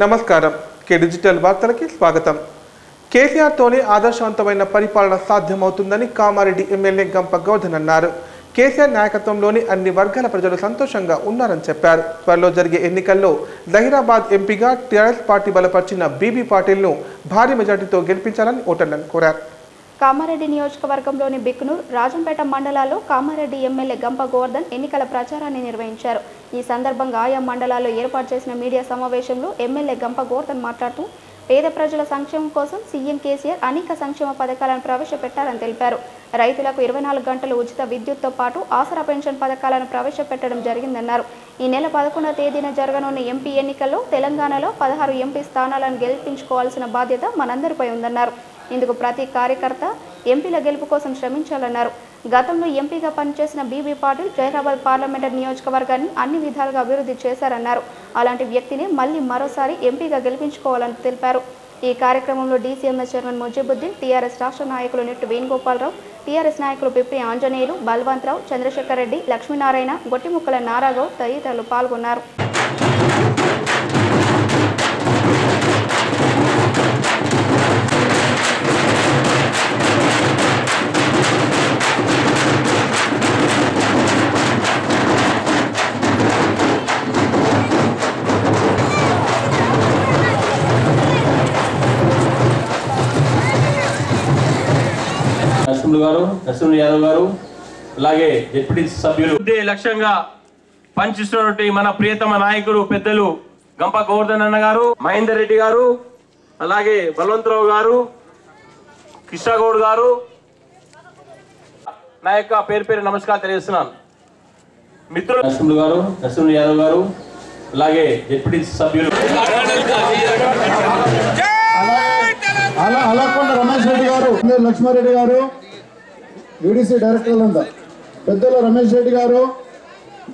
నమస్కారం. కే డిజిటల్ వార్తలకి స్వాగతం. కేసీఆర్ తోనే ఆదర్శవంతమైన పరిపాలన సాధ్యమవుతుందని కామారెడ్డి ఎమ్మెల్యే గంప గౌధన్ అన్నారు. కేసీఆర్ నాయకత్వంలోని అన్ని వర్గాల ప్రజలు సంతోషంగా ఉన్నారని చెప్పారు. త్వరలో జరిగే ఎన్నికల్లో జహీరాబాద్ ఎంపీగా టీఆర్ఎస్ పార్టీ బలపరిచిన బీబీ పాటిల్ను భారీ మెజార్టీతో గెలిపించాలని ఓటర్లను కోరారు. కామారెడ్డి నియోజకవర్గంలోని బిక్నూర్, రాజంపేట మండలాల్లో కామారెడ్డి ఎమ్మెల్యే గంప గోవర్ధన్ ఎన్నికల ప్రచారాన్ని నిర్వహించారు. ఈ సందర్భంగా ఆయా మండలాల్లో ఏర్పాటు చేసిన మీడియా సమావేశంలో ఎమ్మెల్యే గంప గోవర్ధన్ మాట్లాడుతూ పేద ప్రజల సంక్షేమం కోసం సీఎం కేసీఆర్ అనేక సంక్షేమ పథకాలను ప్రవేశపెట్టారని తెలిపారు. రైతులకు 24 గంటలు ఉచిత విద్యుత్తో పాటు ఆసరా పెన్షన్ పథకాలను ప్రవేశపెట్టడం జరిగిందన్నారు. ఈ నెల 11వ తేదీన జరగనున్న ఎంపీ ఎన్నికల్లో తెలంగాణలో 16 ఎంపీ స్థానాలను గెలిపించుకోవాల్సిన బాధ్యత మనందరిపై ఉందన్నారు. ఇందుకు ప్రతి కార్యకర్త ఎంపీల గెలుపు కోసం శ్రమించాలన్నారు. గతంలో ఎంపీగా పనిచేసిన బీబీ పాటిల్ జహీరాబాద్ పార్లమెంటరీ నియోజకవర్గాన్ని అన్ని విధాలుగా అభివృద్ధి చేశారన్నారు. అలాంటి వ్యక్తిని మళ్లీ మరోసారి ఎంపీగా గెలిపించుకోవాలని తెలిపారు. ఈ కార్యక్రమంలో డీసీఎంఎస్ చైర్మన్ ముజిబుద్దీన్, టీఆర్ఎస్ రాష్ట్ర నాయకులు నెట్టు వేణుగోపాలరావు, టీఆర్ఎస్ నాయకులు పిప్పి ఆంజనేయులు, బల్వంతరావు, చంద్రశేఖర్ రెడ్డి, లక్ష్మీనారాయణ, గొట్టిముక్కల నారాగౌడ్ తదితరులు పాల్గొన్నారు. నరసింహ యాదవ్ గారు, అలాగే డిప్యూటీ సభ్యులు లక్ష్యంగా పనిచేస్తున్నటువంటి మన ప్రియతమ నాయకుడు పెద్దలు గంప గోవర్ధన్ అన్న గారు, మహేందర్ రెడ్డి గారు, అలాగే బల్వంతరావు గారు, కృష్ణగౌడ్ గారు, నా యొక్క పేరు పేరు నమస్కారం తెలియజేస్తున్నాను. మిత్రులు నరసింహ యాదవ్ గారు, అలాగే డిప్యూటీ సభ్యులు అలకొండ రమేష్ రెడ్డి గారు, లక్ష్మారెడ్డి గారు, యూడీసీ డైరెక్టర్లు ఉందా, పెద్దల రమేష్ రెడ్డి గారు,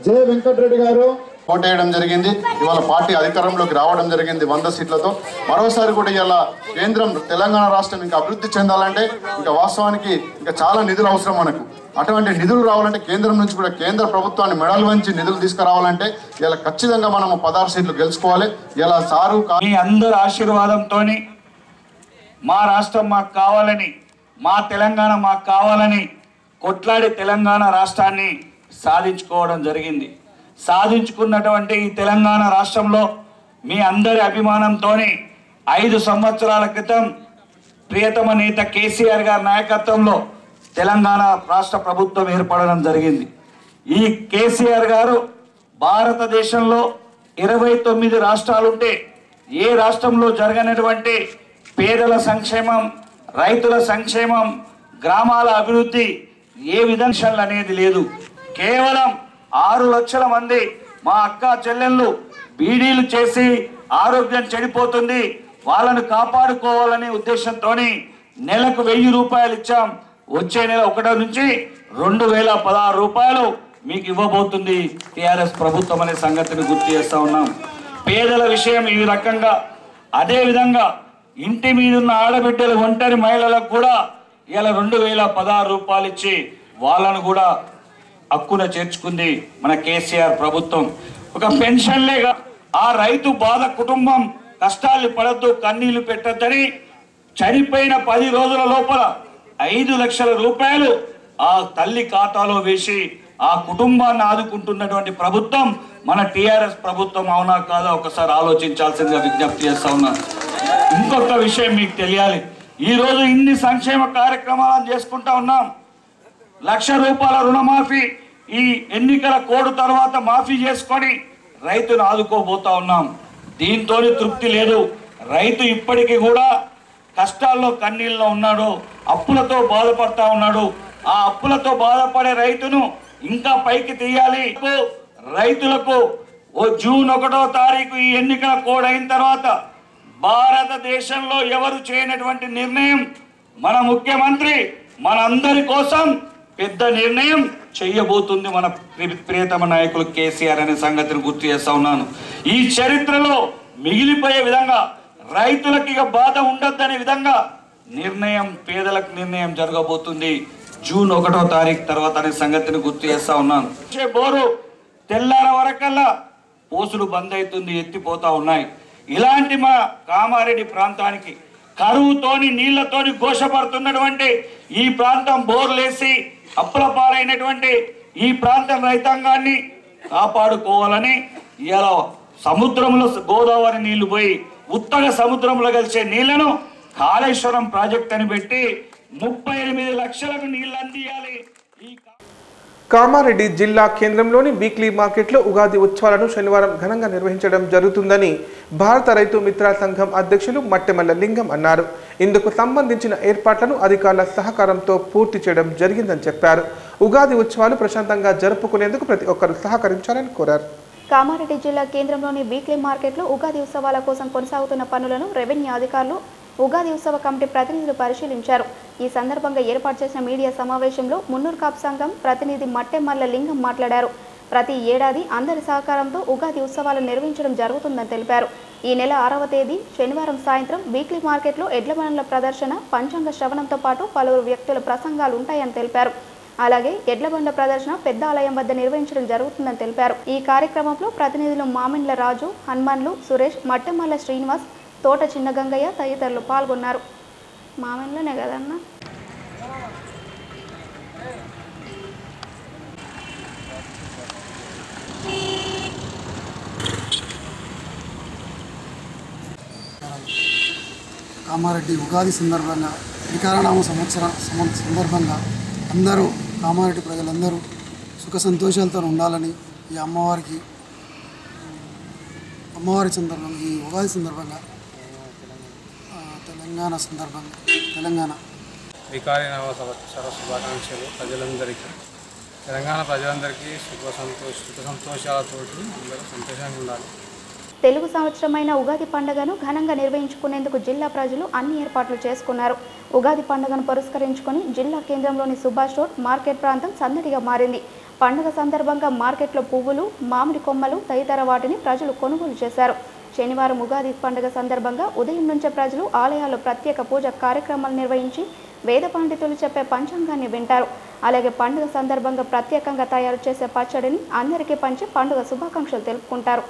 జె వెంకటరెడ్డి గారు ఓటేయడం జరిగింది. ఇవాళ పార్టీ అధికారంలోకి రావడం జరిగింది 100 సీట్లతో. మరోసారి కూడా ఇలా కేంద్రం, తెలంగాణ రాష్ట్రం ఇంకా అభివృద్ధి చెందాలంటే ఇంకా వాస్తవానికి ఇంకా చాలా నిధులు అవసరం మనకు. అటువంటి నిధులు రావాలంటే కేంద్రం నుంచి కూడా కేంద్ర ప్రభుత్వాన్ని మెడల్ వంచి నిధులు తీసుకురావాలంటే ఇలా ఖచ్చితంగా మనం 16 సీట్లు గెలుచుకోవాలి. ఇలా సారు మీ అందరి ఆశీర్వాదంతో మా రాష్ట్రం మాకు కావాలని, మా తెలంగాణ మాకు కావాలని కొట్లాడి తెలంగాణ రాష్ట్రాన్ని సాధించుకోవడం జరిగింది. సాధించుకున్నటువంటి ఈ తెలంగాణ రాష్ట్రంలో మీ అందరి అభిమానంతో 5 సంవత్సరాల క్రితం ప్రియతమ నేత కేసీఆర్ గారి నాయకత్వంలో తెలంగాణ రాష్ట్ర ప్రభుత్వం ఏర్పడడం జరిగింది. ఈ కేసీఆర్ గారు భారతదేశంలో 29 రాష్ట్రాలుంటే ఏ రాష్ట్రంలో జరగనటువంటి పేదల సంక్షేమం, రైతుల సంక్షేమం, గ్రామాల అభివృద్ధి ఏ విధంగా అనేది లేదు. కేవలం 6 లక్షల మంది మా అక్క చెల్లెళ్ళు బీడీలు చేసి ఆరోగ్యం చెడిపోతుంది, వాళ్ళను కాపాడుకోవాలనే ఉద్దేశంతో నెలకు 1000 రూపాయలు ఇచ్చాం. వచ్చే నెల 1 నుంచి 2016 రూపాయలు మీకు ఇవ్వబోతుంది టీఆర్ఎస్ ప్రభుత్వం అనే సంగతిని గుర్తు చేస్తూ ఉన్నాం. పేదల విషయం ఈ రకంగా. అదేవిధంగా ఇంటి మీదున్న ఆడబిడ్డలు, ఒంటరి మహిళలకు కూడా ఇలా 2016 రూపాయలు ఇచ్చి వాళ్ళను కూడా హక్కున చేర్చుకుంది మన కేసీఆర్ ప్రభుత్వం. ఒక పెన్షన్లేగా ఆ రైతు బాధ కుటుంబం కష్టాలు పడద్దు, కన్నీళ్లు పెట్టద్దని చనిపోయిన 10 రోజుల లోపల 5 లక్షల రూపాయలు ఆ తల్లి ఖాతాలో వేసి ఆ కుటుంబాన్ని ఆదుకుంటున్నటువంటి ప్రభుత్వం మన టీఆర్ఎస్ ప్రభుత్వం. అవునా కాదా ఒకసారి ఆలోచించాల్సిందిగా విజ్ఞప్తి చేస్తా ఉన్నాను. ఇంకొక విషయం మీకు తెలియాలి, ఈరోజు ఇన్ని సంక్షేమ కార్యక్రమాలను చేసుకుంటా ఉన్నాం. 1,00,000 రూపాయల రుణమాఫీ ఈ ఎన్నికల కోడ్ తర్వాత మాఫీ చేసుకొని రైతును ఆదుకోబోతా ఉన్నాం. దీంతో తృప్తి లేదు. రైతు ఇప్పటికీ కూడా కష్టాల్లో, కన్నీళ్ళలో ఉన్నాడు, అప్పులతో బాధపడతా ఉన్నాడు. ఆ అప్పులతో బాధపడే రైతును ఇంకా పైకి తీయాలి. రైతులకు జూన్ 1వ తారీఖు ఈ ఎన్నికల కోడ్ అయిన తర్వాత భారతదేశంలో ఎవరు చేయనటువంటి నిర్ణయం మన ముఖ్యమంత్రి మనందరి కోసం పెద్ద నిర్ణయం చేయబోతుంది మన ప్రియతమ నాయకులు కేసీఆర్ అనే సంగతిని గుర్తు చేస్తా ఉన్నాను. ఈ చరిత్రలో మిగిలిపోయే విధంగా, రైతులకు ఇక బాధ ఉండొద్దనే విధంగా నిర్ణయం, పేదలకు నిర్ణయం జరగబోతుంది జూన్ 1వ తారీఖు తర్వాత అనే సంగతిని గుర్తు చేస్తా ఉన్నాను. బోరు తెల్లార వరకల్లా పోసులు బంద్ అవుతుంది, ఎత్తిపోతా ఉన్నాయి. ఇలాంటి మా కామారెడ్డి ప్రాంతానికి కరువుతోని నీళ్లతోని ఘోషపడుతున్నటువంటి ఈ ప్రాంతం బోర్లేసి అప్పుల పాలైనటువంటి ఈ ప్రాంతం రైతాంగాన్ని కాపాడుకోవాలని ఇలా సముద్రంలో గోదావరి నీళ్లు పోయి ఉత్తర సముద్రంలో కలిసే నీళ్లను కాళేశ్వరం ప్రాజెక్ట్ అని పెట్టి 38 లక్షలకు నీళ్లు అందియాలి. కామారెడ్డి జిల్లా కేంద్రంలోని వీక్లీ మార్కెట్లో ఉగాది ఉత్సవాలను శనివారం ఘనంగా నిర్వహించడం జరుగుతుందని భారత రైతు మిత్ర సంఘం అధ్యక్షులు మట్టెమల్ల లింగం అన్నారు. ఇందుకు సంబంధించిన ఏర్పాట్లను అధికారుల సహకారంతో పూర్తి చేయడం జరిగిందని చెప్పారు. ఉగాది ఉత్సవాలు ప్రశాంతంగా జరుపుకునేందుకు ప్రతి ఒక్కరూ సహకరించాలని కోరారు. కామారెడ్డి జిల్లా కేంద్రంలోని వీక్లీ మార్కెట్లో ఉగాది ఉత్సవాల కోసం కొనసాగుతున్న పనులను రెవెన్యూ అధికారులు, ఉగాది ఉత్సవ కమిటీ ప్రతినిధులు పరిశీలించారు. ఈ సందర్భంగా ఏర్పాటు చేసిన మీడియా సమావేశంలో మున్నూరు కాపు సంఘం ప్రతినిధి మట్టెమల్ల లింగం మాట్లాడారు. ప్రతి ఏడాది అందరి సహకారంతో ఉగాది ఉత్సవాలు నిర్వహించడం జరుగుతుందని తెలిపారు. ఈ నెల 6వ తేదీ శనివారం సాయంత్రం వీక్లీ మార్కెట్లో ఎడ్ల బండ్ల ప్రదర్శన, పంచాంగ శ్రవణంతో పాటు పలువురు వ్యక్తుల ప్రసంగాలు ఉంటాయని తెలిపారు. అలాగే ఎడ్ల బండ్ల ప్రదర్శన పెద్ద ఆలయం వద్ద నిర్వహించడం జరుగుతుందని తెలిపారు. ఈ కార్యక్రమంలో ప్రతినిధులు మామిండ్ల రాజు, హనుమన్లు సురేష్, మట్టెమల్ల శ్రీనివాస్, తోట చిన్న గంగయ్య తదితరులు పాల్గొన్నారు. మామిండ్లనే కదన్నా. కామారెడ్డి ఉగాది సందర్భంగా వికారనామ సందర్భంగా అందరూ కామారెడ్డి ప్రజలందరూ సుఖ సంతోషాలతో ఉండాలని ఈ అమ్మవారి సందర్భంగా ఈ ఉగాది సందర్భంగా తెలంగాణ వికారనామ శుభాకాంక్షలు ప్రజలందరికీ, తెలంగాణ ప్రజలందరికీ సుఖ సంతోషాలతో అందరూ సంతోషంగా ఉండాలి. తెలుగు సంవత్సరమైన ఉగాది పండుగను ఘనంగా నిర్వహించుకునేందుకు జిల్లా ప్రజలు అన్ని ఏర్పాట్లు చేసుకున్నారు. ఉగాది పండుగను పురస్కరించుకొని జిల్లా కేంద్రంలోని సుభాష్ రోడ్ మార్కెట్ ప్రాంతం సందడిగా మారింది. పండుగ సందర్భంగా మార్కెట్లో పువ్వులు, మామిడి కొమ్మలు తదితర వాటిని ప్రజలు కొనుగోలు చేశారు. శనివారం ఉగాది పండుగ సందర్భంగా ఉదయం నుంచే ప్రజలు ఆలయాల్లో ప్రత్యేక పూజ కార్యక్రమాలు నిర్వహించి వేద పండితులు చెప్పే పంచాంగాన్ని వింటారు. అలాగే పండుగ సందర్భంగా ప్రత్యేకంగా తయారు చేసే పచ్చడిని అందరికీ పంచి పండుగ శుభాకాంక్షలు తెలుపుకుంటారు.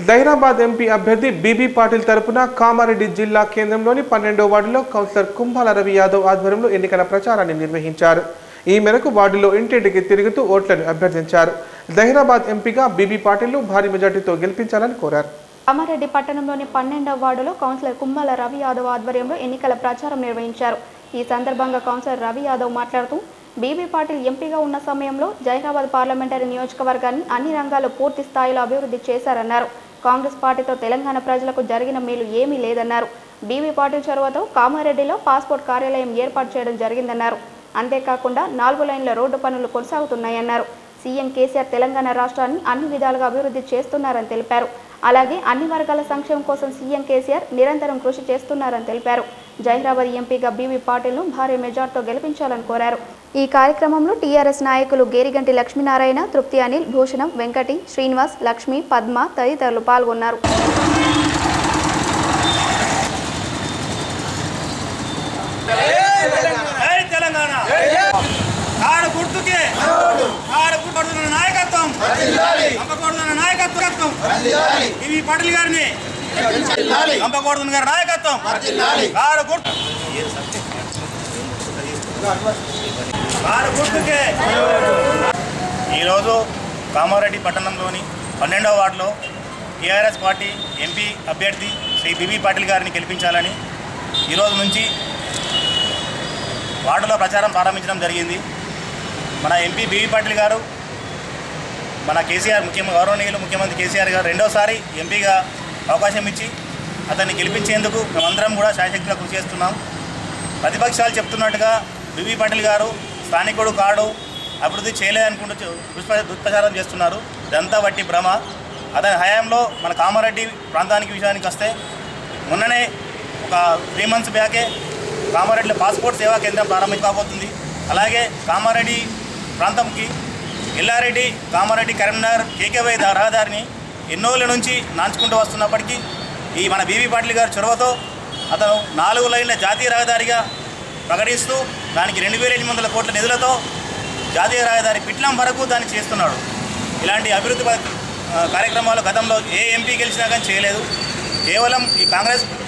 జైరాబాద్ ఎంపీ అభ్యర్థి బీబీ పాటిల్ తరపున కామారెడ్డి జిల్లా కేంద్రంలోని 12వ వార్డులో కౌన్సిలర్ కుంభాల రవి యాదవ్ ఆధ్వర్యంలో ఎన్నికల ప్రచారాన్ని నిర్వహించారు. ఈ మేరకు వార్డులో ఇంటింటికి తిరుగుతూ ఓట్లను అభ్యర్థించారు. జైరాబాద్ ఎంపీగా బీబీ పాటిల్ను భారీ మెజార్టీతో గెలిపించాలని కోరారు. కామారెడ్డి పట్టణంలోని 12వ వార్డులో కౌన్సిలర్ కుంభాల రవి యాదవ్ ఆధ్వర్యంలో ఎన్నికల ప్రచారం నిర్వహించారు. ఈ సందర్భంగా కౌన్సిలర్ రవి యాదవ్ మాట్లాడుతూ బీబీ పాటిల్ ఎంపీగా ఉన్న సమయంలో జైరాబాద్ పార్లమెంటరీ నియోజకవర్గాన్ని అన్ని రంగాల్లో పూర్తి స్థాయిలో అభివృద్ధి చేశారన్నారు. కాంగ్రెస్ పార్టీతో తెలంగాణ ప్రజలకు జరిగిన మేలు ఏమీ లేదన్నారు. బీబీ పాటిల్ చొరవతో కామారెడ్డిలో పాస్పోర్ట్ కార్యాలయం ఏర్పాటు చేయడం జరిగిందన్నారు. అంతేకాకుండా 4 లైన్ల రోడ్డు పనులు కొనసాగుతున్నాయన్నారు. సీఎం కేసీఆర్ తెలంగాణ రాష్ట్రాన్ని అన్ని విధాలుగా అభివృద్ధి చేస్తున్నారని తెలిపారు. అలాగే అన్ని వర్గాల సంక్షేమం కోసం సీఎం కేసీఆర్ నిరంతరం కృషి చేస్తున్నారని తెలిపారు. జైరాబాద్ ఎంపీగా బీబీ పాటిల్ను భారీ మెజార్టీతో గెలిపించాలని కోరారు. ఈ కార్యక్రమంలో టీఆర్ఎస్ నాయకులు గేరిగంటి లక్ష్మీనారాయణ, తృప్తి అనిల్, భూషణం, వెంకటి, శ్రీనివాస్, లక్ష్మి, పద్మ తదితరులు పాల్గొన్నారు. ఈరోజు కామారెడ్డి పట్టణంలోని 12వ వార్డులో టీఆర్ఎస్ పార్టీ ఎంపీ అభ్యర్థి శ్రీ బీబీ పాటిల్ గారిని గెలిపించాలని ఈరోజు నుంచి వార్డులో ప్రచారం ప్రారంభించడం జరిగింది. మన ఎంపీ బీబీ పాటిల్ గారు మన కేసీఆర్ గౌరవనీయులు ముఖ్యమంత్రి కేసీఆర్ గారు రెండోసారి ఎంపీగా అవకాశం ఇచ్చి అతన్ని గెలిపించేందుకు మేమందరం కూడా శాయశక్తిగా కృషి చేస్తున్నాం. ప్రతిపక్షాలు చెప్తున్నట్టుగా బీబీ పాటిల్ గారు స్థానికుడు కాడు, అభివృద్ధి చేయలేదనుకుంటూ దుష్ప్రచారం చేస్తున్నారు. ఇదంతా బట్టి భ్రమ. అతని హయాంలో మన కామారెడ్డి ప్రాంతానికి విషయానికి వస్తే మొన్ననే ఒక 3 months బ్యాకే కామారెడ్డిలో పాస్పోర్ట్ సేవా కేంద్రం ప్రారంభించబోతుంది. అలాగే కామారెడ్డి ప్రాంతంకి ఎల్లారెడ్డి కామారెడ్డి కరీంనగర్ కేకేవై రహదారిని ఎన్నోళ్ళ నుంచి నాంచుకుంటూ వస్తున్నప్పటికీ ఈ మన బీబీ పాటిల్ గారి చొరవతో అతను 4 లైన్ల జాతీయ రహదారిగా ప్రకటిస్తూ దానికి 2,800 కోట్ల నిధులతో జాతీయ రహదారి పిట్లం వరకు దాన్ని చేస్తున్నాడు. ఇలాంటి అభివృద్ధి కార్యక్రమాలు గతంలో ఏ ఎంపీ గెలిచినా కానీ చేయలేదు. కేవలం ఈ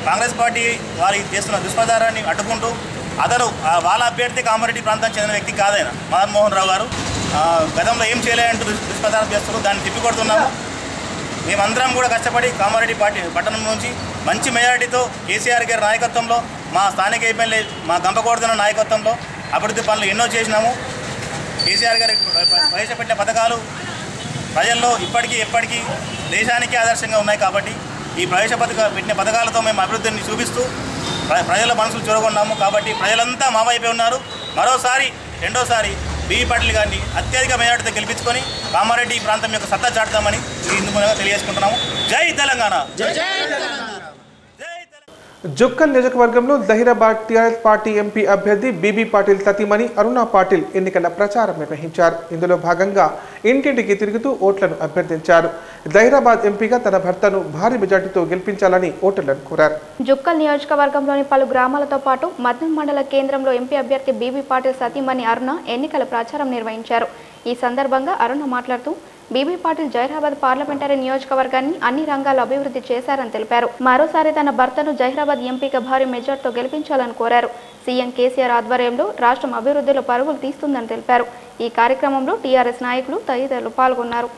కాంగ్రెస్ పార్టీ వారి చేస్తున్న దుష్ప్రచారాన్ని అడ్డుకుంటూ అతను వాళ్ళ అభ్యర్థి కామారెడ్డి ప్రాంతానికి చెందిన వ్యక్తి కాదైన మదన్మోహన్ రావు గారు గతంలో ఏం చేయలేదంటూ దుష్ప్రచారం చేస్తున్నారు. దాన్ని తిప్పికొడుతున్నాము. మేమందరం కూడా కష్టపడి కామారెడ్డి పట్టణం నుంచి మంచి మెజారిటీతో కేసీఆర్ గారి నాయకత్వంలో, మా స్థానిక ఎమ్మెల్యే మా గంపగోవర్ధన నాయకత్వంలో అభివృద్ధి పనులు ఎన్నో చేసినాము. కేసీఆర్ గారి ప్రవేశపెట్టిన పథకాలు ప్రజల్లో ఇప్పటికీ ఎప్పటికీ దేశానికి ఆదర్శంగా ఉన్నాయి. కాబట్టి ఈ పెట్టిన పథకాలతో మేము అభివృద్ధిని చూపిస్తూ ప్రజల మనసులు చూరగొన్నాము. కాబట్టి ప్రజలంతా మా వైపే ఉన్నారు. మరోసారి రెండోసారి బీబీ పాటిల్ గారిని అత్యధిక మెజార్టీతో గెలిపించుకొని కామారెడ్డి ప్రాంతం యొక్క సత్తా చాటుతామని ఇందుకు తెలియజేసుకుంటున్నాము. జై తెలంగాణ. జుక్కల్ నియోజకవర్గంలో జహీరాబాద్ టీఆర్ఎస్ పార్టీ ఎంపీ అభ్యర్థి బీబీ పాటిల్ సతీమణి అరుణా పాటిల్ ఎన్నికల ప్రచారం నిర్వహించారు. ఇందులో భాగంగా ఇంటింటికి తిరుగుతూ ఓట్లను అభ్యర్థించారు. జహీరాబాద్ ఎంపీగా తన భర్తను భారీ మెజార్టీతో గెలిపించాలని ఓటర్లను కోరారు. జుక్కల్ నియోజకవర్గంలోని పలు గ్రామాలతో పాటు మద్నం మండల కేంద్రంలో ఎంపీ అభ్యర్థి బీబీ పాటిల్ సతీమణి అరుణ ఎన్నికల ప్రచారం నిర్వహించారు. ఈ సందర్భంగా అరుణ మాట్లాడుతూ బీబీ పాటిల్ జహీరాబాద్ పార్లమెంటరీ నియోజకవర్గాన్ని అన్ని రంగాల్లో అభివృద్ధి చేశారని తెలిపారు. మరోసారి తన భర్తను జహీరాబాద్ ఎంపీగా భారీ మెజార్టీతో గెలిపించాలని కోరారు. సీఎం కేసీఆర్ ఆధ్వర్యంలో రాష్ట్రం అభివృద్ధిలో పరుగులు తీస్తుందని తెలిపారు. ఈ కార్యక్రమంలో టీఆర్ఎస్ నాయకులు తదితరులు పాల్గొన్నారు.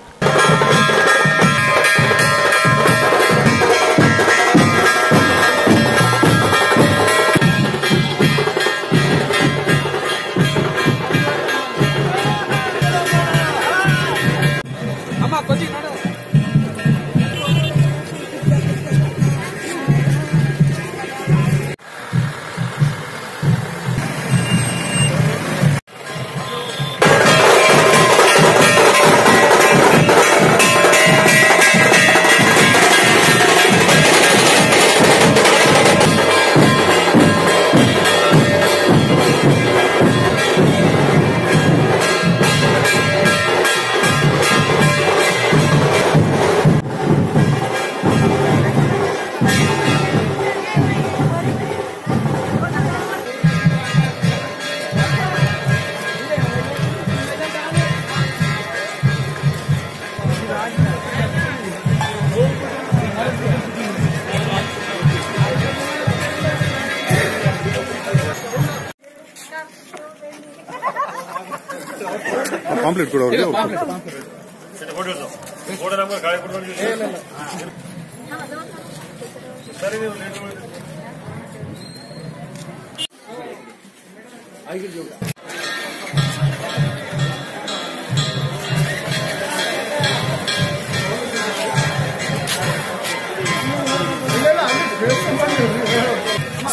पाम्पलेट ಕೂಡ ಅವರಿಗೆ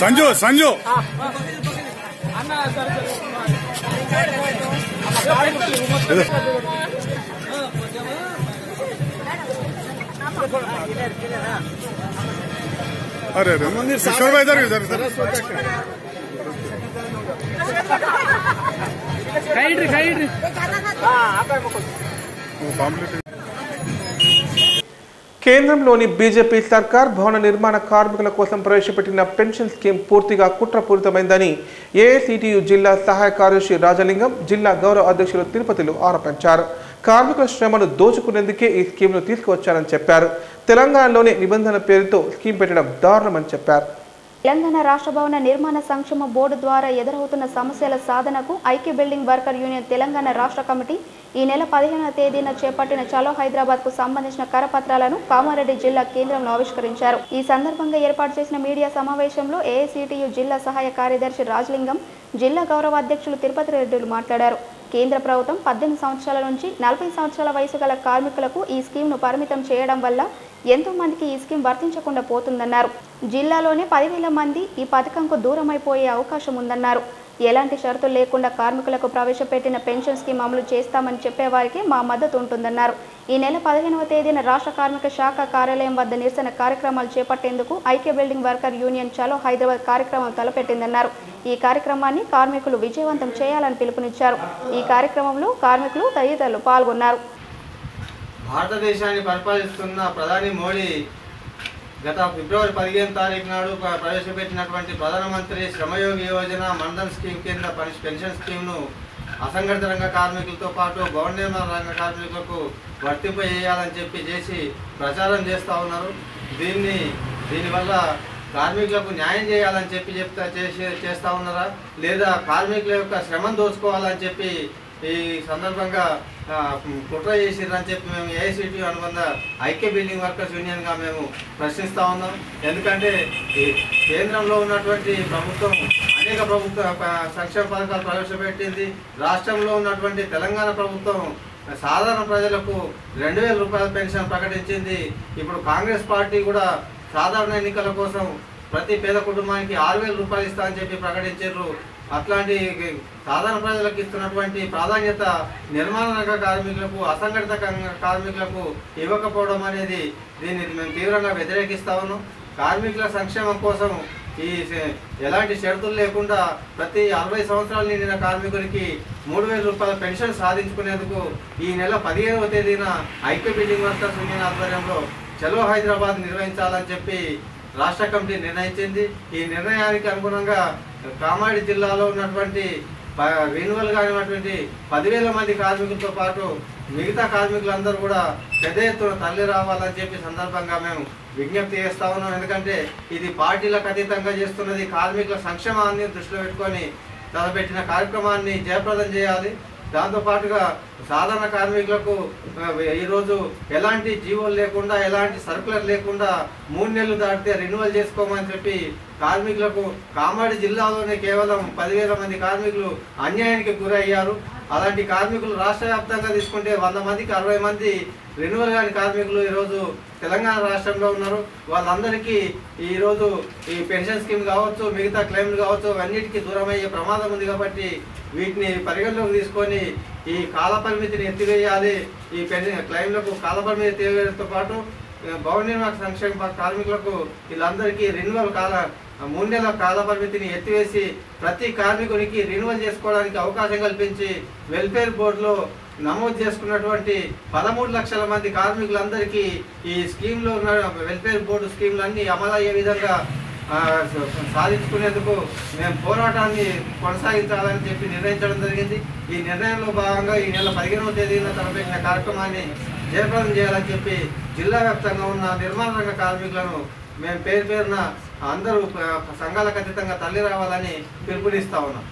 ಸಂಜು ಸಂಜು अरे अरे किशोर भाई इधर इधर కేంద్రంలోని బీజేపీ సర్కార్ భవన నిర్మాణ కార్మికుల కోసం ప్రవేశపెట్టిన పెన్షన్ స్కీమ్ పూర్తిగా కుట్రపూరితమైందని ఏఐసిటియు జిల్లా సహాయ కార్యదర్శి రాజలింగం, జిల్లా గౌరవ అధ్యక్షులు తిరుపతిలో ఆరోపించారు. కార్మికుల శ్రమను దోచుకునేందుకే ఈ స్కీమ్ను తీసుకువచ్చారని చెప్పారు. తెలంగాణలోని నిబంధన పేరుతో స్కీమ్ పెట్టడం దారుణమని చెప్పారు. తెలంగాణ రాష్ట్ర భవన నిర్మాణ సంక్షేమ బోర్డు ద్వారా ఎదురవుతున్న సమస్యల సాధనకు ఐక్య బిల్డింగ్ వర్కర్ యూనియన్ తెలంగాణ రాష్ట్ర కమిటీ ఈ నెల 15వ తేదీన చేపట్టిన చలో హైదరాబాద్ కు సంబంధించిన కరపత్రాలను కామారెడ్డి జిల్లా కేంద్రంలో ఆవిష్కరించారు. ఈ సందర్భంగా ఏర్పాటు చేసిన మీడియా సమావేశంలో ఏఐసిటియు జిల్లా సహాయ కార్యదర్శి రాజలింగం, జిల్లా గౌరవ అధ్యక్షులు తిరుపతి రెడ్డిలు మాట్లాడారు. కేంద్ర ప్రభుత్వం 18 సంవత్సరాల నుంచి 40 సంవత్సరాల వయసు గల కార్మికులకు ఈ స్కీమ్ను పరిమితం చేయడం వల్ల ఎంతో మందికి ఈ స్కీమ్ వర్తించకుండా పోతుందన్నారు. జిల్లాలోనే 10,000 మంది ఈ పథకంకు దూరమైపోయే అవకాశం ఉందన్నారు. ఎలాంటి షరతులు లేకుండా కార్మికులకు ప్రవేశపెట్టిన పెన్షన్ స్కీమ్ అమలు చేస్తామని చెప్పేవారికి మా మద్దతు ఉంటుందన్నారు. ఈ నెల 15వ తేదీన రాష్ట్ర కార్మిక శాఖ కార్యాలయం వద్ద నిరసన కార్యక్రమాలు చేపట్టేందుకు ఐక్య బిల్డింగ్ వర్కర్ యూనియన్ చలో హైదరాబాద్ కార్యక్రమం తలపెట్టిందన్నారు. ఈ కార్యక్రమాన్ని కార్మికులు విజయవంతం చేయాలని పిలుపునిచ్చారు. ఈ కార్యక్రమంలో కార్మికులు తదితరులు పాల్గొన్నారు. భారతదేశాన్ని పరిపాలిస్తున్న ప్రధాని మోడీ గత ఫిబ్రవరి 15 తారీఖు నాడు ప్రవేశపెట్టినటువంటి ప్రధానమంత్రి శ్రమయోగి యోజన మన్ధన్ స్కీమ్ కింద పెన్షన్ స్కీమ్ను అసంఘటిత రంగ కార్మికులతో పాటు భవన నిర్మాణ రంగ కార్మికులకు వర్తింపజేయాలని చేసి ప్రచారం చేస్తూ ఉన్నారు. దీనివల్ల కార్మికులకు న్యాయం చేయాలని చేస్తూ ఉన్నారా లేదా కార్మికుల యొక్క శ్రమను దోచుకోవాలని చెప్పి ఈ సందర్భంగా కుట్ర చేసిరని చెప్పి మేము ఏఐసిటి అనుబంధ ఐక్య బిల్డింగ్ వర్కర్స్ యూనియన్గా మేము ప్రశ్నిస్తూ ఉన్నాం. ఎందుకంటే ఈ కేంద్రంలో ఉన్నటువంటి ప్రభుత్వం అనేక సంక్షేమ పథకాలు ప్రవేశపెట్టింది. రాష్ట్రంలో ఉన్నటువంటి తెలంగాణ ప్రభుత్వం సాధారణ ప్రజలకు 2,000 రూపాయల పెన్షన్ ప్రకటించింది. ఇప్పుడు కాంగ్రెస్ పార్టీ కూడా సాధారణ ఎన్నికల కోసం ప్రతి పేద కుటుంబానికి 6,000 రూపాయలు ఇస్తా అని చెప్పి ప్రకటించారు. అట్లాంటి సాధారణ ప్రజలకు ఇస్తున్నటువంటి ప్రాధాన్యత నిర్మాణ రంగ కార్మికులకు అసంఘటిత కార్మికులకు ఇవ్వకపోవడం అనేది దీన్ని మేము తీవ్రంగా వ్యతిరేకిస్తా ఉన్నాం. కార్మికుల సంక్షేమం కోసం ఈ ఎలాంటి షరతులు లేకుండా ప్రతి 60 సంవత్సరాలు నిండిన కార్మికుడికి 3,000 రూపాయల పెన్షన్ సాధించుకునేందుకు ఈ నెల 15వ తేదీన ఐక్య బిల్డింగ్ వర్కర్స్ యూనియన్ ఆధ్వర్యంలో చలో హైదరాబాద్ నిర్వహించాలని చెప్పి రాష్ట్ర కమిటీ నిర్ణయించింది. ఈ నిర్ణయానికి అనుగుణంగా కామారెడ్డి జిల్లాలో ఉన్నటువంటి రెన్యువల్ కానిటువంటి 10,000 మంది కార్మికులతో పాటు మిగతా కార్మికులందరూ కూడా పెద్ద ఎత్తున తరలి రావాలని చెప్పి సందర్భంగా మేము విజ్ఞప్తి చేస్తా ఉన్నాం. ఎందుకంటే ఇది పార్టీలకు అతీతంగా చేస్తున్నది. కార్మికుల సంక్షేమాన్ని దృష్టిలో పెట్టుకొని తలపెట్టిన కార్యక్రమాన్ని జయప్రదం చేయాలి. దాంతోపాటుగా సాధారణ కార్మికులకు ఈరోజు ఎలాంటి జీవోలు లేకుండా ఎలాంటి సర్కులర్ లేకుండా 3 నెలలు దాటితే రెన్యువల్ చేసుకోమని చెప్పి కార్మికులకు కామారెడ్డి జిల్లాలోనే కేవలం 10,000 మంది కార్మికులు అన్యాయానికి గురయ్యారు. అలాంటి కార్మికులు రాష్ట్ర వ్యాప్తంగా తీసుకుంటే 100 మందికి 60 మంది రెన్యువల్ కాని కార్మికులు ఈరోజు తెలంగాణ రాష్ట్రంలో ఉన్నారు. వాళ్ళందరికీ ఈరోజు ఈ పెన్షన్ స్కీమ్ కావచ్చు మిగతా క్లెయిమ్లు కావచ్చు అన్నిటికీ దూరమయ్యే ప్రమాదం ఉంది. కాబట్టి వీటిని పరిగణలోకి తీసుకొని ఈ కాల పరిమితిని ఎత్తివేయాలి. ఈ క్లెయిమ్లకు కాల పరిమితి ఎత్తివేయడంతో పాటు భవన నిర్మాణ సంక్షేమ కార్మికులకు వీళ్ళందరికీ రెన్యువల్ 3 నెలల కాల పరిమితిని ఎత్తివేసి ప్రతి కార్మికునికి రెన్యువల్ చేసుకోవడానికి అవకాశం కల్పించి వెల్ఫేర్ బోర్డులో నమోదు చేసుకున్నటువంటి 13 లక్షల మంది కార్మికులందరికీ ఈ స్కీమ్లో ఉన్న వెల్ఫేర్ బోర్డు స్కీమ్లన్నీ అమలయ్యే విధంగా సాధించుకునేందుకు మేము పోరాటాన్ని కొనసాగించాలని చెప్పి నిర్ణయించడం జరిగింది. ఈ నిర్ణయంలో భాగంగా ఈ నెల 15వ తేదీన తలపెట్టిన కార్యక్రమాన్ని జయప్రదం చేయాలని చెప్పి జిల్లా వ్యాప్తంగా ఉన్న నిర్మాణ రంగ కార్మికులను మేము పేరున అందరూ సంఘాలకు అతీతంగా తరలి రావాలని పిలుపునిస్తా ఉన్నాం.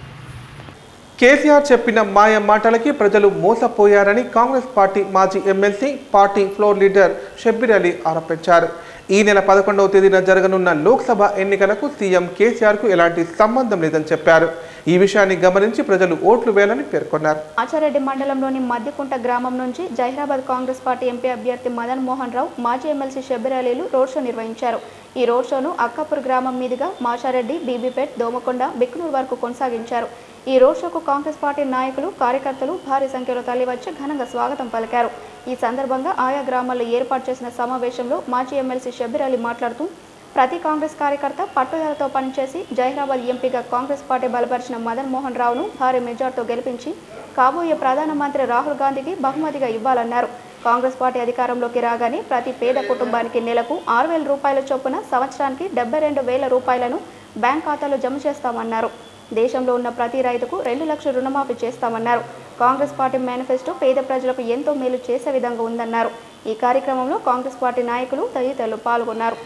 కేసీఆర్ చెప్పిన మాయ మాటలకి ప్రజలు మోసపోయారని కాంగ్రెస్ పార్టీ మాజీ MLC party floor leader Shabbir Ali ఆరోపించారు. ఈ నెల 11వ తేదీన జరగనున్న లోక్సభ ఎన్నికలకు సీఎం కేసీఆర్కు ఎలాంటి సంబంధం లేదని చెప్పారు. ఈ విషయాన్ని గమనించి ప్రజలు ఓట్లు వేయాలని పేర్కొన్నారు. ఆచారెడ్డి మండలంలోని మద్దికుంట గ్రామం నుంచి జైహ్రాబాద్ కాంగ్రెస్ పార్టీ ఎంపీ అభ్యర్థి మదన్ మోహన్ రావు మాజీ ఎమ్మెల్సీ షబ్బీర్ అలీలు రోడ్ షో నిర్వహించారు. ఈ రోడ్ షోను అక్కాపూర్ గ్రామం మీదుగా మాచారెడ్డి, బీబీపేట్, దోమకొండ, బిక్నూర్ వరకు కొనసాగించారు. ఈ రోడ్ షోకు కాంగ్రెస్ పార్టీ నాయకులు, కార్యకర్తలు భారీ సంఖ్యలో తరలివచ్చి ఘనంగా స్వాగతం పలికారు. ఈ సందర్భంగా ఆయా గ్రామాల్లో ఏర్పాటు చేసిన సమావేశంలో మాజీ ఎమ్మెల్సీ షబ్బీర్ అలీ మాట్లాడుతూ ప్రతి కాంగ్రెస్ కార్యకర్త పట్టుదలతో పనిచేసి జైహ్రాబాద్ ఎంపీగా కాంగ్రెస్ పార్టీ బలపరిచిన మదన్ మోహన్ రావును భారీ మెజార్టీతో గెలిపించి కాబోయే ప్రధానమంత్రి రాహుల్ గాంధీకి బహుమతిగా ఇవ్వాలన్నారు. కాంగ్రెస్ పార్టీ అధికారంలోకి రాగానే ప్రతి పేద కుటుంబానికి నెలకు 6,000 రూపాయల చొప్పున సంవత్సరానికి 72,000 రూపాయలను బ్యాంక్ ఖాతాలో జమ చేస్తామన్నారు. దేశంలో ఉన్న ప్రతి రైతుకు 2 లక్షల రుణమాఫీ చేస్తామన్నారు. కాంగ్రెస్ పార్టీ మేనిఫెస్టో పేద ప్రజలకు ఎంతో మేలు చేసే విధంగా ఉందన్నారు. ఈ కార్యక్రమంలో కాంగ్రెస్ పార్టీ నాయకులు తదితరులు పాల్గొన్నారు.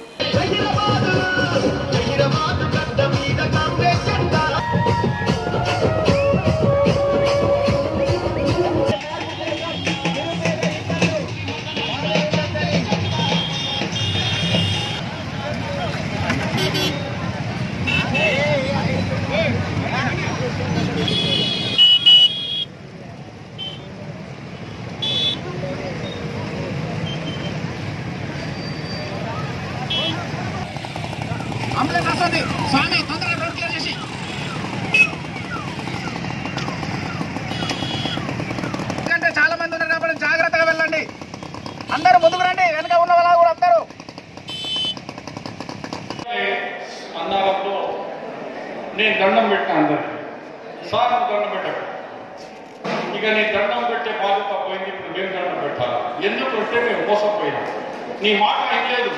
వస్తుంది. స్వామి తొందరగా రోడ్ క్లియర్ చేసి ఎందుకంటే చాలా మంది ఉన్నారు కాబట్టి జాగ్రత్తగా వెళ్ళండి. అందరూ ముందుకు రండి. వెనక ఉన్న వాళ్ళు కూడా అందరూ అన్నారంలో నేను దండం పెట్టిన అందరికి సార్ దండం పెట్టాడు. ఇక నీ దండం పెట్టే బాధ్యత పోయింది. ఇప్పుడు మేము దండం పెట్టాలా? ఎందుకంటే మేము మోసపోయినాం. నీ మాట ఏం లేదు.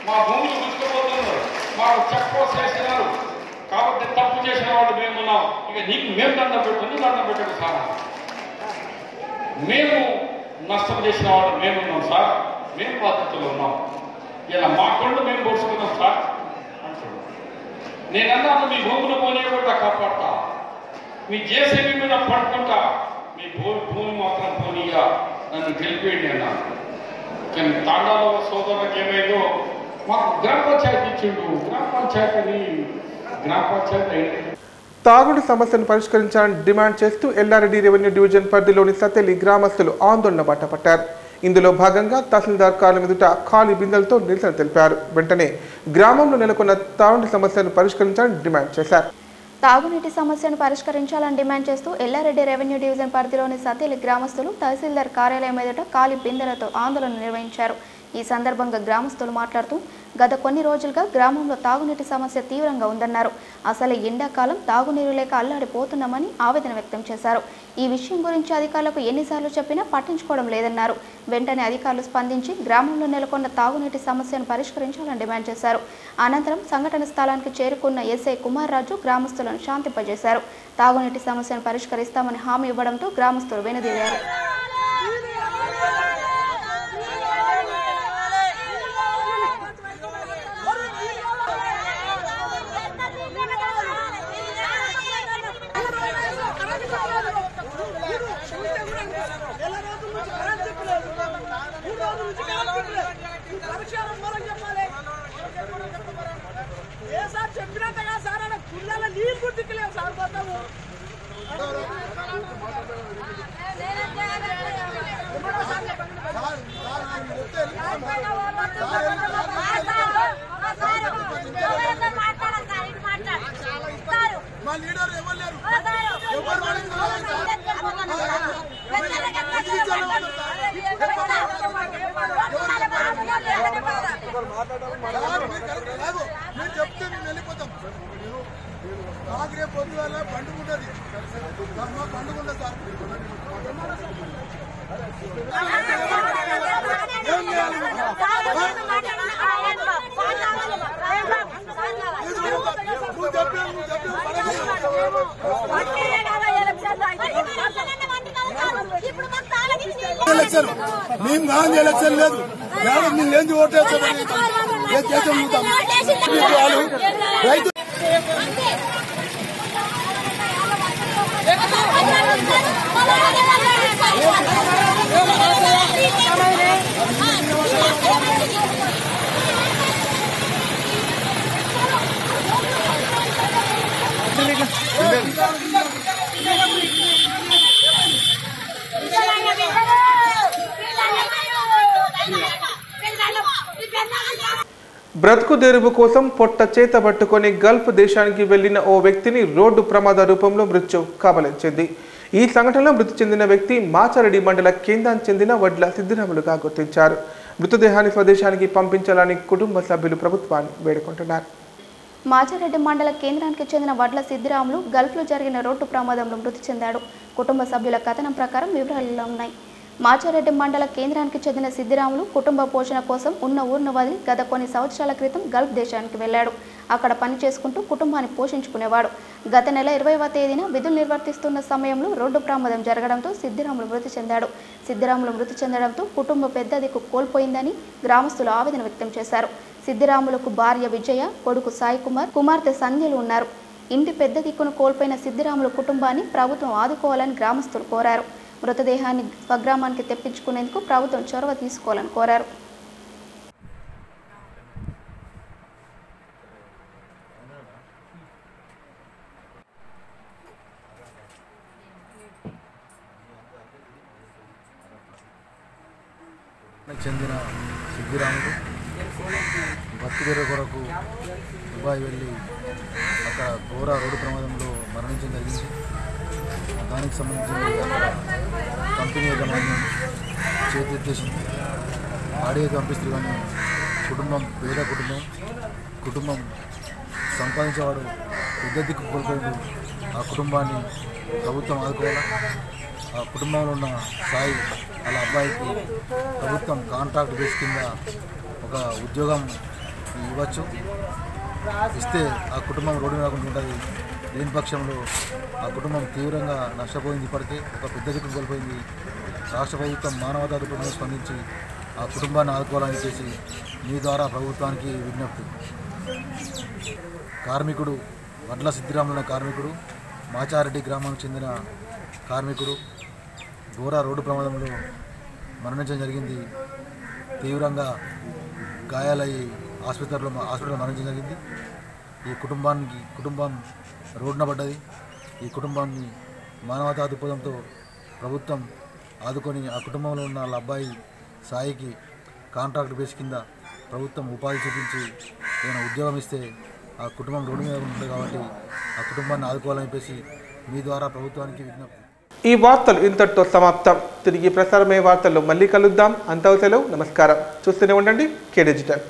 మా భూములు గుంజుకుపోతున్నారు, మాకు చెక్ పోస్ట్ చేసినారు కాబట్టి తప్పు చేసిన వాళ్ళు మేము ఉన్నాం. ఇక నీకు మేము దండం పెట్టుకుని దండం పెట్టాడు సార్. మేము నష్టం చేసిన వాళ్ళు మేమున్నాం సార్, మేము బాధ్యతలు ఉన్నాం. ఇలా మా కొండ మేము పోసుకున్నాం సార్ అంటున్నాం. నేనన్నాను మీ భూములు పోనీయకుండా కాపాడతా, మీ జేసీబీ మీద పట్టుకుంటా, మీ భూమి మాత్రం పోనీగా నన్ను గెలిపేయండి అన్నాను. కానీ తాండాలో సోదరులకు ఏమైందో మాకు గ్రామ పంచాయతీ ఇచ్చిండు. గ్రామ పంచాయతీ అయింది. తాగుడు సమస్యను పరిష్కరించాలని డిమాండ్ చేస్తూ ఎల్లారెడ్డి రెవెన్యూ డివిజన్ పరిధిలోని సతెలి గ్రామస్తులు ఆందోళన బాటపట్టారు. ఇందులో భాగంగా తహసీల్దార్ కార్యాలయం ఎదుట ఖాళీ బిందెలతో నిరసన తెలిపారు. వెంటనే గ్రామంలో నెలకొన్న తాగుడు సమస్యను పరిష్కరించాలని డిమాండ్ చేశారు. తాగునీటి సమస్యను పరిష్కరించాలని డిమాండ్ చేస్తూ ఎల్లారెడ్డి రెవెన్యూ డివిజన్ పరిధిలోని సతెలి గ్రామస్తులు తహసీల్దార్ కార్యాలయం ఎదుట ఖాళీ బిందెలతో ఆందోళన నిర్వహించారు. ఈ సందర్భంగా గ్రామస్తులు మాట్లాడుతూ గత కొన్ని రోజులుగా గ్రామంలో తాగునీటి సమస్య తీవ్రంగా ఉందన్నారు. అసలు ఎండాకాలం తాగునీరు లేక అల్లాడిపోతున్నామని ఆవేదన వ్యక్తం చేశారు. ఈ విషయం గురించి అధికారులకు ఎన్నిసార్లు చెప్పినా పట్టించుకోవడం లేదన్నారు. వెంటనే అధికారులు స్పందించి గ్రామంలో నెలకొన్న తాగునీటి సమస్యను పరిష్కరించాలని డిమాండ్ చేశారు. అనంతరం సంఘటన స్థలానికి చేరుకున్న ఎస్ఐ కుమార్ రాజు గ్రామస్తులను శాంతింపజేశారు. తాగునీటి సమస్యను పరిష్కరిస్తామని హామీ ఇవ్వడంతో గ్రామస్తులు వెనుదిరిగారు. మేము గాంధీ ఎలక్షన్ లేదు, మేము ఏంది ఓటేస్తాం రైతు బ్రతుకు తెరువు కోసం పొట్ట చేత పట్టుకొని గల్ఫ్ దేశానికి వెళ్లిన ఓ వ్యక్తిని రోడ్డు ప్రమాద రూపంలో మృత్యు కబలించింది. ఈ సంఘటనలో మృతి చెందిన వ్యక్తి మాచారెడ్డి మండల కేంద్రానికి చెందిన వడ్ల సిద్ధిరాములుగా గుర్తించారు. మృతదేహాన్ని స్వదేశానికి పంపించాలని కుటుంబ సభ్యులు ప్రభుత్వాన్ని వేడుకుంటున్నారు. మాచారెడ్డి మండల కేంద్రానికి చెందిన వడ్ల సిద్ధిరాములు గల్ఫ్లో జరిగిన రోడ్డు ప్రమాదంలో మృతి చెందాడు. కుటుంబ సభ్యుల కథనం ప్రకారం వివరాలు ఇలా ఉన్నాయి. మాచారెడ్డి మండల కేంద్రానికి చెందిన సిద్ధిరాములు కుటుంబ పోషణ కోసం ఉన్న ఊరును వదిలి గత కొన్ని సంవత్సరాల క్రితం గల్ఫ్ దేశానికి వెళ్లాడు. అక్కడ పని చేసుకుంటూ కుటుంబాన్ని పోషించుకునేవాడు. గత నెల 20వ తేదీన విధులు నిర్వర్తిస్తున్న సమయంలో రోడ్డు ప్రమాదం జరగడంతో సిద్ధిరాములు మృతి చెందాడు. సిద్ధిరాములు మృతి చెందడంతో కుటుంబ పెద్ద దిక్కు కోల్పోయిందని గ్రామస్తులు ఆవేదన వ్యక్తం చేశారు. సిద్ధిరాములకు భార్య విజయ, కొడుకు సాయి కుమార్, కుమార్తె సంధ్యలు ఉన్నారు. ఇంటి పెద్ద దిక్కును కోల్పోయిన సిద్ధిరాముల కుటుంబాన్ని ప్రభుత్వం ఆదుకోవాలని గ్రామస్తులు కోరారు. మృతదేహాన్ని స్వగ్రామానికి తెప్పించుకునేందుకు ప్రభుత్వం చొరవ తీసుకోవాలని కోరారు. చెందిన సిద్ధిరాములు బతుకుదెర కొరకు దుబాయ్ వెళ్ళి అక్కడ ఘోర రోడ్డు ప్రమాదంలో మరణించడం జరిగింది. దానికి సంబంధించి అక్కడ కంపెనీ యజమాన్యం చేతెత్తేసింది. ఆడియో పంపిస్తారు కానీ కుటుంబం పేద కుటుంబం సంపాదించేవాడు పెద్ద దిక్కు కోల్పోయింది. ఆ కుటుంబాన్ని ప్రభుత్వం ఆదుకోవాలా. ఆ కుటుంబంలో ఉన్న సాయి వాళ్ళ అబ్బాయికి ప్రభుత్వం కాంట్రాక్ట్ బేస్ కింద ఒక ఉద్యోగం ఇవ్వచ్చు. ఇస్తే ఆ కుటుంబం రోడ్డు మీద ఉంటుంది. లేని పక్షంలో ఆ కుటుంబం తీవ్రంగా నష్టపోయింది. ఇప్పటికే ఒక పెద్ద దిక్కు కోల్పోయింది. రాష్ట్ర ప్రభుత్వం మానవతా దృక్పథంలో స్పందించి ఆ కుటుంబాన్ని ఆదుకోవాలని చేసి మీ ద్వారా ప్రభుత్వానికి విజ్ఞప్తి. కార్మికుడు వడ్ల సిద్ధిరాముల కార్మికుడు, మాచారెడ్డి గ్రామానికి చెందిన కార్మికుడు ఘోర రోడ్డు ప్రమాదంలో మరణించడం జరిగింది. తీవ్రంగా గాయాలయ్యి హాస్పిటల్లో మరణించడం జరిగింది. ఈ కుటుంబం రోడ్డున పడ్డది. ఈ కుటుంబాన్ని మానవతా దృక్పథంతో ప్రభుత్వం ఆదుకొని ఆ కుటుంబంలో ఉన్న వాళ్ళ అబ్బాయి సాయికి కాంట్రాక్ట్ బేస్ కింద ప్రభుత్వం ఉపాధి చూపించి ఏదైనా ఉద్యోగం ఇస్తే ఆ కుటుంబం రోడ్డు మీద ఉంటుంది. కాబట్టి ఆ కుటుంబాన్ని ఆదుకోవాలని చెప్పేసి మీ ద్వారా ప్రభుత్వానికి విజ్ఞప్తి. ఈ వార్తలు ఇంతటితో సమాప్తం. తిరిగి ప్రసారమయ్యే వార్తల్లో మళ్ళీ కలుద్దాం. అంతవరకు సెలవు. నమస్కారం. చూస్తూనే ఉండండి కే డిజిటల్.